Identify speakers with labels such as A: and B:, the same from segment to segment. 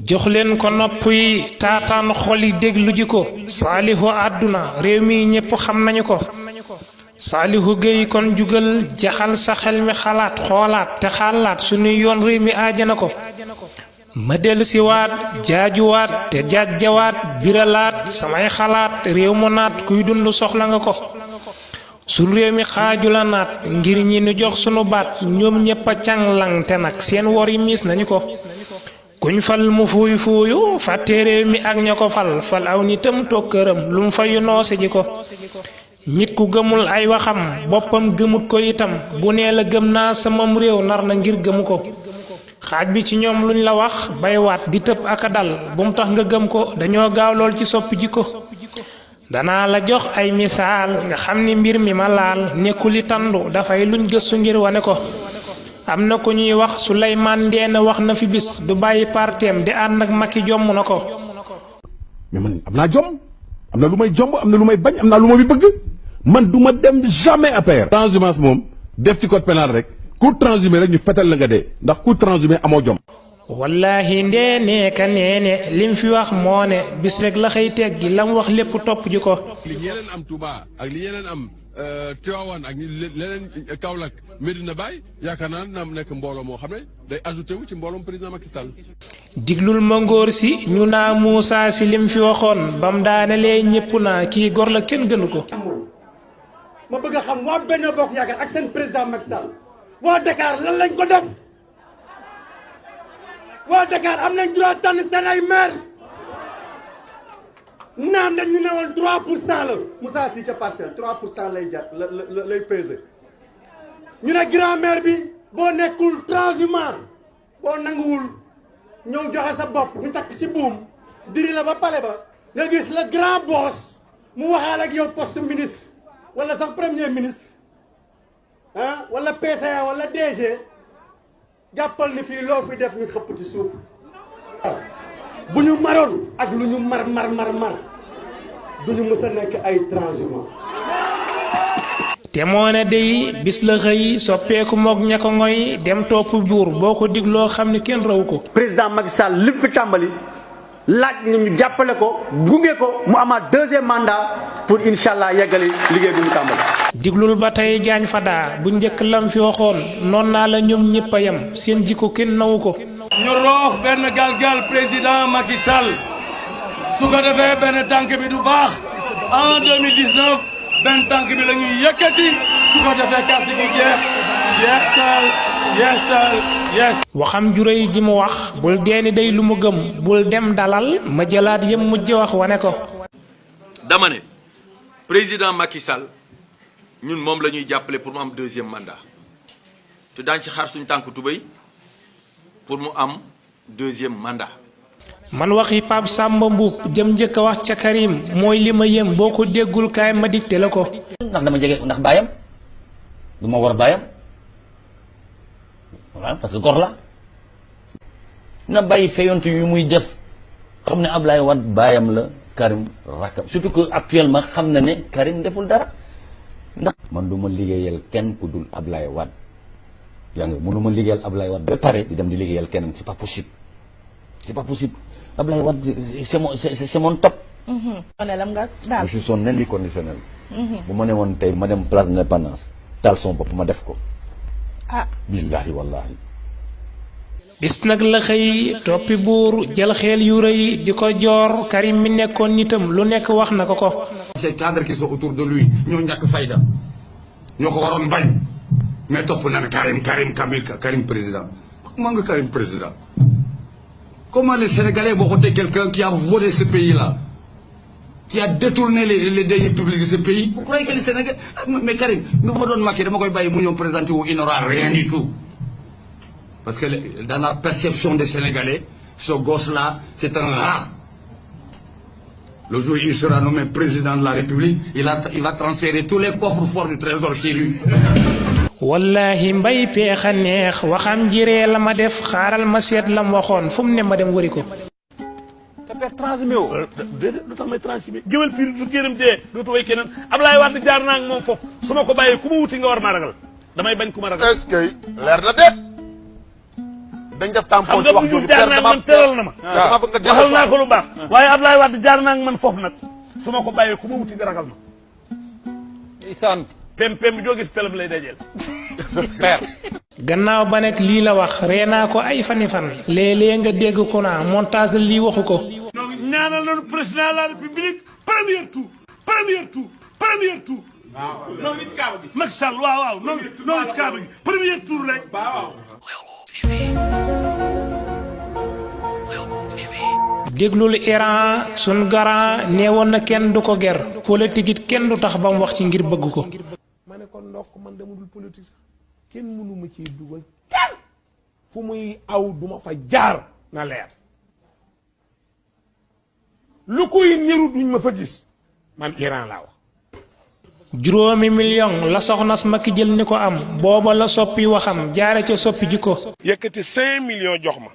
A: jox leen ko nopp yi taataan xol yi déglu ji ko saalihu àdduna réew mi ñépp xam nañu ko saalihu géey kon jugal jaxal sa xel mi xalaat xoolaat te xalaat suñuy yoon réew mi aajana ko ma dellu si waat jaajuwaat te jaajjawaat biralaat samay xalaat réew mu naat kuy dund soxla nga ko suñ réew mi xaaju la naat ngir ñi nu jox sunu baat ñoom ñépp a càng-lang te nag seen wor yi miis nañu ko kuñ fal mu fuuy fuuyu fàtte réew mi ak ña ko fal aw nitam toog këram lu mu fayu noose ji ko nit ku gëmul ay waxam boppam gëmut ko itam bu nee la gëm naa samam réew nar na ngir gëmu ko xaaj bi ci ñoom luñ la wax bay waat di tëb ak a dal bu mu tax nga gëm ko dañoo gaaw lool ci soppi ji ko danaa la jox ay misaal nga xam ni mbir mi ma laal nekkuli tandu dafay luñ gëstu ngir wane ko am na ku ñuy wax Souleymane Ndéné wax na fi bis du bàyyi parteem di ànd ak Macky jomm na ko
B: mais man am naa jom am na lu may jomb am na lu may bañ am naa lu ma bi bëgg man du ma dem jamais APR. transhumance moom def ci code pénal rek ku transhumé rek ñu fetal la nga dee ndax ku transhumé amoo jom.
A: wallahi Ndéné ka neene lim fi wax moo ne bis rek la xëy teggi lam wax lépp topp ji ko.
C: li ñeneen am Touba ak li ñeneen am Tivaouane ak leneen Kaolack Medina Baye yaakaar naa naam nekk mbooloo moo xam ne day ajouté wu ci mbooloom président Macky Sall.
A: diglul ma ngóor si ñu naa Moussa si lim fi waxoon bam daanelee ñépp naa kii gor la kenn gënu ko.
D: ma bëgg a xam waa Benno Bokk Yaakaar ak seen président Macky Sall waa Dakar lan lañ ko def waa Dakar am nañ droit tànn seen ay maire naam dañ ñu ne woon 3% la Moussa Sy ca Parcelles 3% lay jar lay peser ñu ne grand maire bi boo nekkul transhumant boo nanguwul ñëw joxe sa bopp ñu takk ci buum diri la ba pale ba nga gis le grand boss mu waxaale ak yow poste ministre wala sax premier ministre ah wala PCA wala DG jàppal ni fii loo fi def ñu xëpp ci suuf bu ñu maroon ak lu ñu mar du ñu mës a nekk ay transhumants.
A: te moo ne day bis la xëy soppeeku moog ña ko ngoy dem topp buur boo ko digloo xam ni kenn raw ko.
D: président Macky Sall li fi tàmbali laaj ni ñu jàppale ko gunge ko mu amaat deuxième mandat pour incha allah yeggali liggéey bi mu tàmbali.
A: diglul ba tey jaañ fadaa bu njëkk lam fi waxoon noon naa la ñoom ñëpp a yem seen jikko kenn nawu ko.
E: ñu roox benn galgal président Macky Sall su ko defee benn tànk bi du baax en 2019 benn tànk bi la ñuy yëkkati su ko defee carte gi jeex yes.
A: waxam juróoy ji mu wax bul deeni day lu mu gëm bul dem dalal ma jëlaat yëm mujj wax wane ko.
F: dama ne président Macky Sall ñun moom la ñuy jàppale pour mu am deuxième mandat te daañu ci xaar suñu tànk tubéy pour mu am deuxième mandat.
A: man waxi Pape Samba Mboup jëm njëkk a wax ca Karim mooy li ma yëm boo ko déggul kaay ma dicté la ko.
G: ndax dama jege ndax baayam du ma war baayam waaw parce que gor la na bàyyi fayonte yu muy def xam ne Ablaye Wade baayam la Karim rakkam surtout que actuellement xam na ne Karim deful dara ndax man du ma liggéeyal kenn ku dul Ablaye Wade yaa ngi mënu ma liggéeyal Ablaye Wade ba pare di dem di liggéeyal keneen c'est pas possible Ablaye Wade c'est mon top. je suis son inconditionnel. bu ma ne woon tey ma dem place de l'Indépendance taal son bopp ma def ko. billahi wallahi.
A: bis nag la xëy toppi buur jël xeel yu rëy di ko joor Karim mi nekkoon nitam lu nekk wax na ko.
C: ces cadres qui sont autour de lui ñoo ñàkk fayda ñoo ko waroon bañ mais topp na ne Karim président comment nga Karim président comment les Sénégalais vont voter quelqu'un qui a volé ce pays-là qui a détourné les deniers publics de ce pays. Vous croyez que les Sénégalais mais Karim nu ma doon Macky dama koy bàyyi mu ñëw présenté wu il n'aura rien du tout parce que dans la perception des Sénégalais ce gosse-là c'est un rat. Le jour où il sera nommé président de la République il va transférer tous les coffres forts du trésor chez lui.
A: wallahi mbay peexa neex waxam jiree la ma def xaaral ma seet lam waxoon fu mu ne ma dem wëri ko.
H: te transhumé woo. déedéet lu tax may transhumé géwél piir su kéeram dee dootu way keneen Ablaye Wade jaar naa ak moom foofu su ma ko bàyyee ku ma wuti nga war ma ragal damay bañ ku ma ragal.
C: est-ce que leer na de
I: dañ def tampon
H: xam
I: ci
H: nga
I: wax
H: bu
I: jooju
H: jaar naa man teral na ma
I: dama bëgg nga
H: waxal naa ko lu baax waaye Ablaye Wade jaar naa man foofu nag su ma ko bàyyee ku ma wuti di ragal ma
J: isaan
H: pem bi doo gis pelem lay dajeel
A: gannaaw ba nekk lii la wax ree naa ko ay fani fan léeg-léeg nga dégg ko naa montage la lii waxu ko
H: ñaanal nañu président de la république premier tour noonu ci kaaba gi Macky Sall waaw noonu ci kaaba gi premier tour rek
A: déglul Iran sun garant neewoon na kenn du ko ger politique it kenn du tax ba mu wax ci ngir bëgg ko
K: ma ne ko ndokk man dama dul politique sax kenn mënu ma ci dugal kenn fu muy aw duma fa jaar na leer lu koy niru duñ ma fa gis man Iran laa wax
A: juróomi million la soxnas Macky jël ni ko am booba la soppi waxam jaare ca soppi jikko
K: yëkkati 5 millions jox ma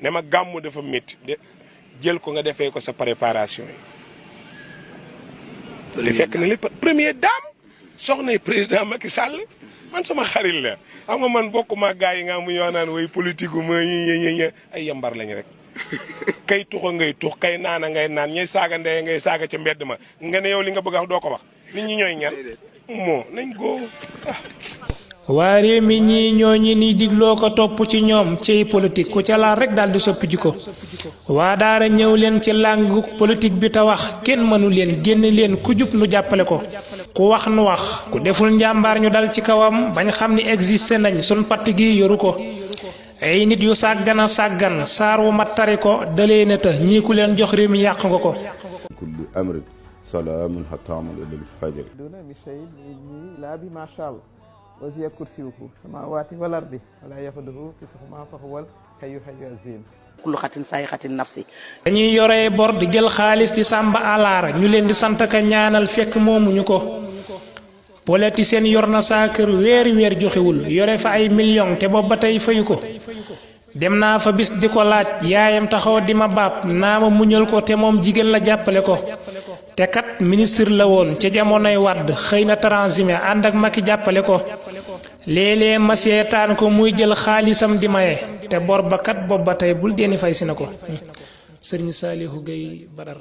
K: ne ma gàmmu dafa métti de jël ko nga defee ko sa préparation yi li fekk na li première dame soxnay président Macky Sall man sama xarit la xam nga man bokkuma gaa yi nga mu ñoo naan way politique ma ay yambar lañ rek kay tuxa ngay tux kay naana ngay naan ñay saaga ndeye ngay saaga ca mbedd ma nga ne yow li nga bëgg a wax doo ko wax nit ñi ñooy ñan moo nañ go
A: waa réew mi ñii ñooñu ni digloo ko topp ci ñoom ciy politique ku ca laal rek daal di soppi jikko waa daara ñëw leen ci làngu politique bi te wax kenn mënu leen génn leen ku jub nu jàppale ko ku wax nu wax ku deful njàmbaar ñu dal ci kawam bañ xam ni existé nañ sun patt gi yoru ko ay nit yu sàggana sàggan saar wu mat tari ko dalee na të ñii ku leen jox réew mi yàq nga ko
L: kulli amrin salaamun hatta amal ila al-fajr
M: duna bi shay'in la bi ma sha Allah wasi'a kursiyuhu samawati wal ardi wala yahuduhu hifzuhuma fa huwal hayyul azim
N: kullu xatin saay xatin nafsi
A: dañuy yoree bor di jël xaalis di sàmba alaara ñu leen di sant ka ñaanal fekk moomuñu ko politicien yor na saa kër weer joxewul yore fa ay million te boobu ba tey fayu ko dem naa fa bis di ko laaj yaayam taxaw di ma baab naa ma muñal ko te moom jigéen la jàppale ko te kat ministre la woon ca jamonoy Wàdd xëy na transhumé ànd ak Macky jàppale ko léeg-léeg ma seetaan ko muy jël xaalisam di maye te bor ba kat boobu ba tey bul deeni fay si na ko Sëriñ Saalihu Gay Badar